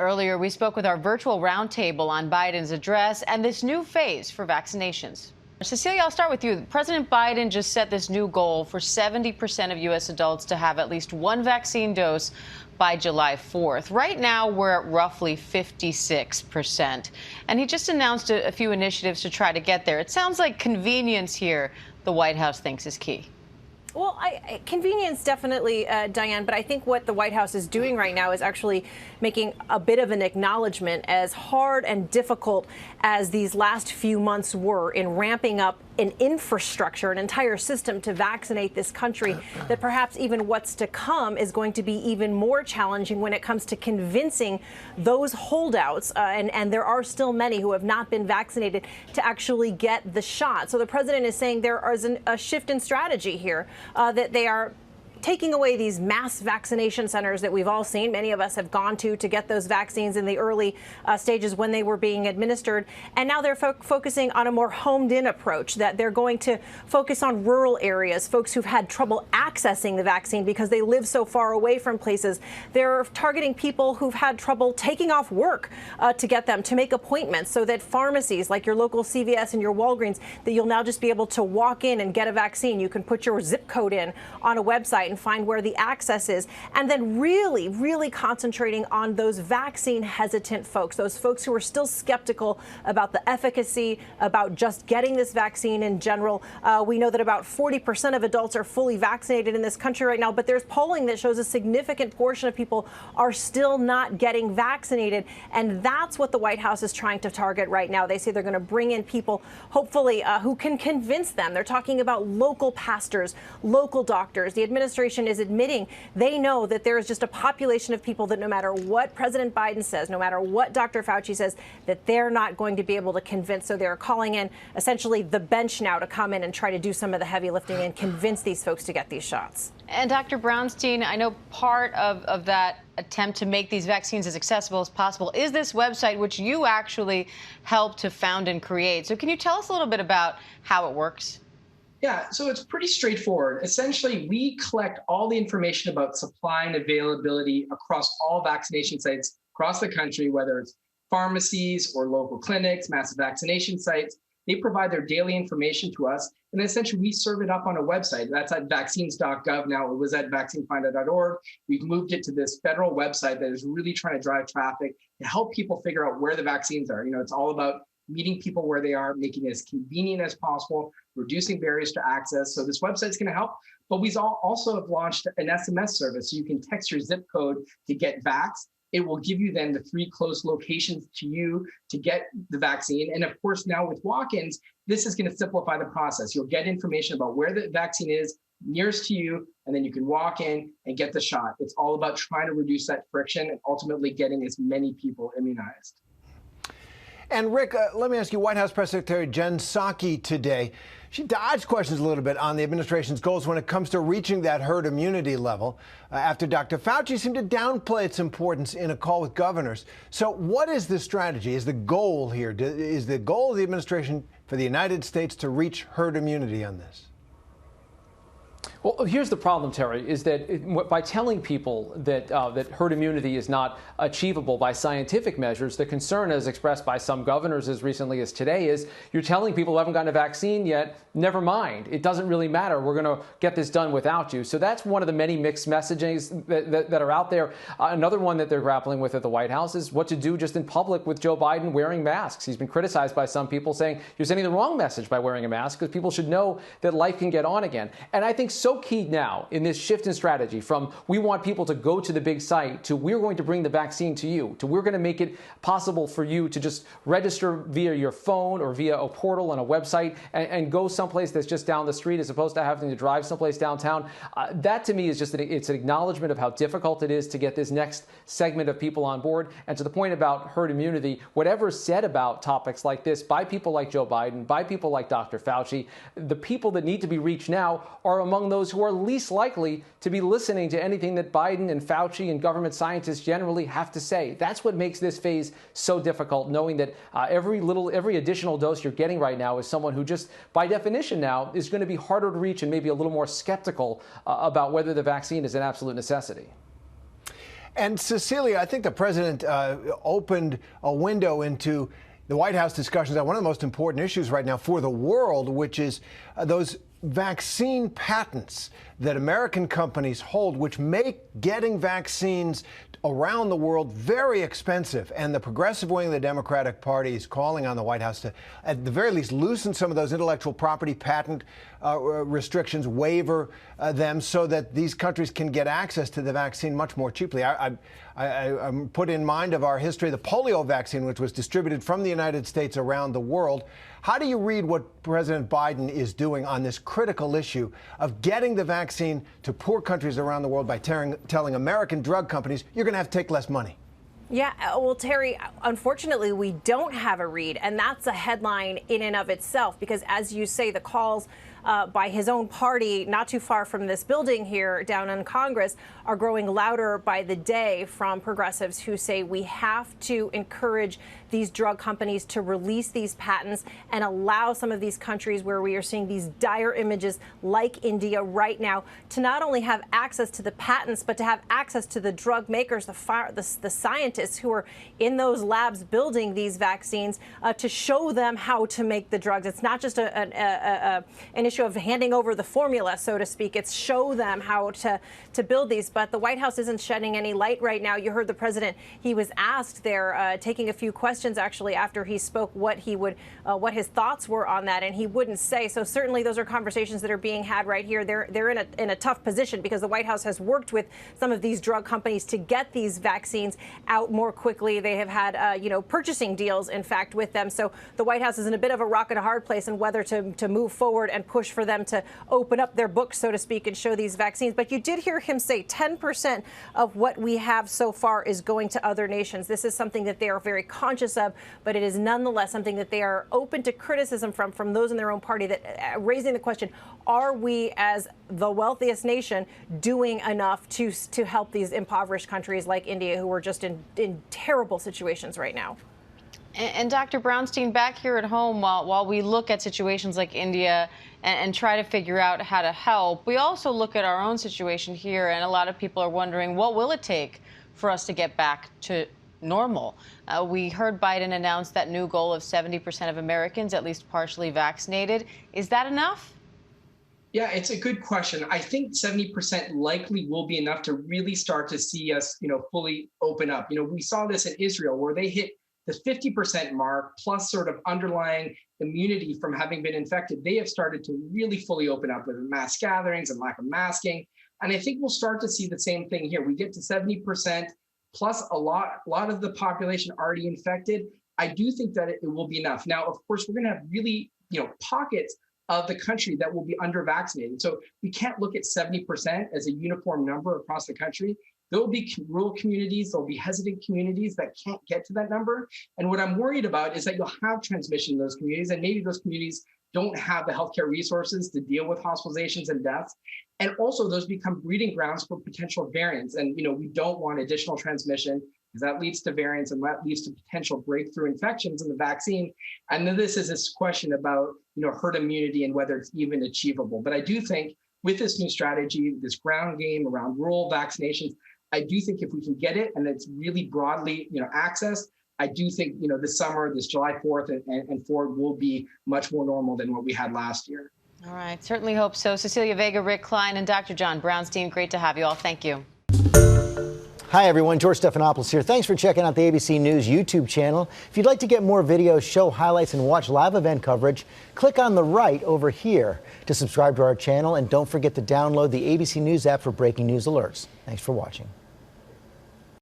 Earlier, we spoke with our virtual roundtable on Biden's address and this new phase for vaccinations. Cecilia, I'll start with you. President Biden just set this new goal for 70% of U.S. adults to have at least one vaccine dose by July 4th. Right now, we're at roughly 56%. And he just announced a few initiatives to try to get there. It sounds like convenience here, the White House thinks, is key. Well, convenience definitely, Diane, but I think what the White House is doing right now is actually making a bit of an acknowledgement, as hard and difficult as these last few months were in ramping up an infrastructure, an entire system to vaccinate this country, that perhaps even what's to come is going to be even more challenging when it comes to convincing those holdouts, and there are still many who have not been vaccinated, to actually get the shot. So the president is saying there is a shift in strategy here, that they are taking away these mass vaccination centers that we've all seen. Many of us have gone to get those vaccines in the early stages when they were being administered. And now they're focusing on a more homed-in approach, that they're going to focus on rural areas, folks who've had trouble accessing the vaccine because they live so far away from places. They're targeting people who've had trouble taking off work to get them, to make appointments, so that pharmacies like your local CVS and your Walgreens, that you'll now just be able to walk in and get a vaccine. You can put your zip code in on a website and find where the access is, and then really concentrating on those vaccine hesitant folks, those folks who are still skeptical about the efficacy, about just getting this vaccine in general. We know that about 40% of adults are fully vaccinated in this country right now, but there's polling that shows a significant portion of people are still not getting vaccinated, and that's what the White House is trying to target right now. They say they're going to bring in people, hopefully, who can convince them. They're talking about local pastors, local doctors. The administration is admitting they know that there is just a population of people that no matter what President Biden says, no matter what Dr. Fauci says, that they're not going to be able to convince. So they're calling in essentially the bench now to come in and try to do some of the heavy lifting and convince these folks to get these shots. And Dr. Brownstein, I know part of that attempt to make these vaccines as accessible as possible is this website, which you actually helped to found and create. So can you tell us a little bit about how it works? Yeah, so it's pretty straightforward. Essentially, we collect all the information about supply and availability across all vaccination sites across the country, whether it's pharmacies or local clinics, massive vaccination sites. They provide their daily information to us, and essentially we serve it up on a website. That's at vaccines.gov now. It was at vaccinefinder.org. We've moved it to this federal website that is really trying to drive traffic to help people figure out where the vaccines are. You know, it's all about meeting people where they are, making it as convenient as possible, reducing barriers to access. So this website is going to help. But we also have launched an SMS service. So you can text your zip code to get vaxxed. It will give you then the 3 close locations to you to get the vaccine. And of course, now with walk-ins, this is going to simplify the process. You'll get information about where the vaccine is nearest to you, and then you can walk in and get the shot. It's all about trying to reduce that friction and ultimately getting as many people immunized. And Rick, let me ask you, White House Press Secretary Jen Psaki today, she dodged questions a little bit on the administration's goals when it comes to reaching that herd immunity level after Dr. Fauci seemed to downplay its importance in a call with governors. So what is the strategy? Is the goal here? Is the goal of the administration for the United States to reach herd immunity on this? Well, here's the problem, Terry, is that by telling people that that herd immunity is not achievable by scientific measures, the concern, as expressed by some governors as recently as today, is you're telling people who haven't gotten a vaccine yet, never mind, it doesn't really matter, we're going to get this done without you. So that's one of the many mixed messages that are out there. Another one that they're grappling with at the White House is what to do just in public with Joe Biden wearing masks. He's been criticized by some people saying you're sending the wrong message by wearing a mask, because people should know that life can get on again. And I think so key now in this shift in strategy from we want people to go to the big site to we're going to bring the vaccine to you, to we're going to make it possible for you to just register via your phone or via a portal on a website and go someplace that's just down the street as opposed to having to drive someplace downtown. That to me is just it's an acknowledgement of how difficult it is to get this next segment of people on board. And to the point about herd immunity, whatever is said about topics like this by people like Joe Biden, by people like Dr. Fauci, the people that need to be reached now are among those who are least likely to be listening to anything that Biden and Fauci and government scientists generally have to say. That's what makes this phase so difficult, knowing that every additional dose you're getting right now is someone who just by definition now is going to be harder to reach and maybe a little more skeptical about whether the vaccine is an absolute necessity. And Cecilia, I think the president opened a window into the White House discussions on one of the most important issues right now for the world, which is those vaccine patents that American companies hold, which make getting vaccines around the world very expensive. And the progressive wing of the Democratic Party is calling on the White House to, at the very least, loosen some of those intellectual property patent restrictions, waiver them so that these countries can get access to the vaccine much more cheaply. I'm put in mind of our history, the polio vaccine, which was distributed from the United States around the world. How do you read what President Biden is doing on this critical issue of getting the vaccine to poor countries around the world by telling American drug companies, you're going to have to take less money? Yeah, well, Terry, unfortunately, we don't have a read, and that's a headline in and of itself, because as you say, the calls by his own party, not too far from this building here down in Congress, are growing louder by the day from progressives who say we have to encourage these drug companies to release these patents and allow some of these countries where we are seeing these dire images like India right now to not only have access to the patents, but to have access to the drug makers, the scientists who are in those labs building these vaccines, to show them how to make the drugs. It's not just an issue of handing over the formula, so to speak. It's show them how to build these. But the White House isn't shedding any light right now. You heard the president. He was asked there, taking a few questions actually after he spoke, what what his thoughts were on that, and he wouldn't say. So certainly those are conversations that are being had right here. They're in a tough position because the White House has worked with some of these drug companies to get these vaccines out more quickly. They have had purchasing deals, in fact, with them. So the White House is in a bit of a rock and a hard place on whether to move forward and push for them to open up their books, so to speak, and show these vaccines. But you did hear him say 10% of what we have so far is going to other nations. This is something that they are very conscious of, but it is nonetheless something that they are open to criticism from those in their own party, that raising the question, are we as the wealthiest nation doing enough to help these impoverished countries like India, who are just in terrible situations right now? And Dr. Brownstein, back here at home, while we look at situations like India and try to figure out how to help, we also look at our own situation here, and a lot of people are wondering, what will it take for us to get back to normal? We heard Biden announce that new goal of 70% of Americans at least partially vaccinated. Is that enough? Yeah, it's a good question. I think 70% likely will be enough to really start to see us, fully open up. We saw this in Israel, where they hit the 50% mark plus sort of underlying immunity from having been infected. They have started to really fully open up with mass gatherings and lack of masking. And I think we'll start to see the same thing here. We get to 70% plus a lot of the population already infected. I do think that it will be enough. Now, of course, we're going to have really, pockets of the country that will be under vaccinated. So we can't look at 70% as a uniform number across the country. There will be rural communities, there'll be hesitant communities that can't get to that number. And what I'm worried about is that you'll have transmission in those communities, and maybe those communities don't have the healthcare resources to deal with hospitalizations and deaths. And also those become breeding grounds for potential variants. And, we don't want additional transmission, because that leads to variants and that leads to potential breakthrough infections in the vaccine. And then this is this question about, herd immunity and whether it's even achievable. But I do think with this new strategy, this ground game around rural vaccinations, I do think if we can get it and it's really broadly, accessed, I do think, this summer, this July 4th and forward will be much more normal than what we had last year. All right. Certainly hope so. Cecilia Vega, Rick Klein, and Dr. John Brownstein, great to have you all. Thank you. Hi, everyone. George Stephanopoulos here. Thanks for checking out the ABC News YouTube channel. If you'd like to get more videos, show highlights, and watch live event coverage, click on the right over here to subscribe to our channel. And don't forget to download the ABC News app for breaking news alerts. Thanks for watching.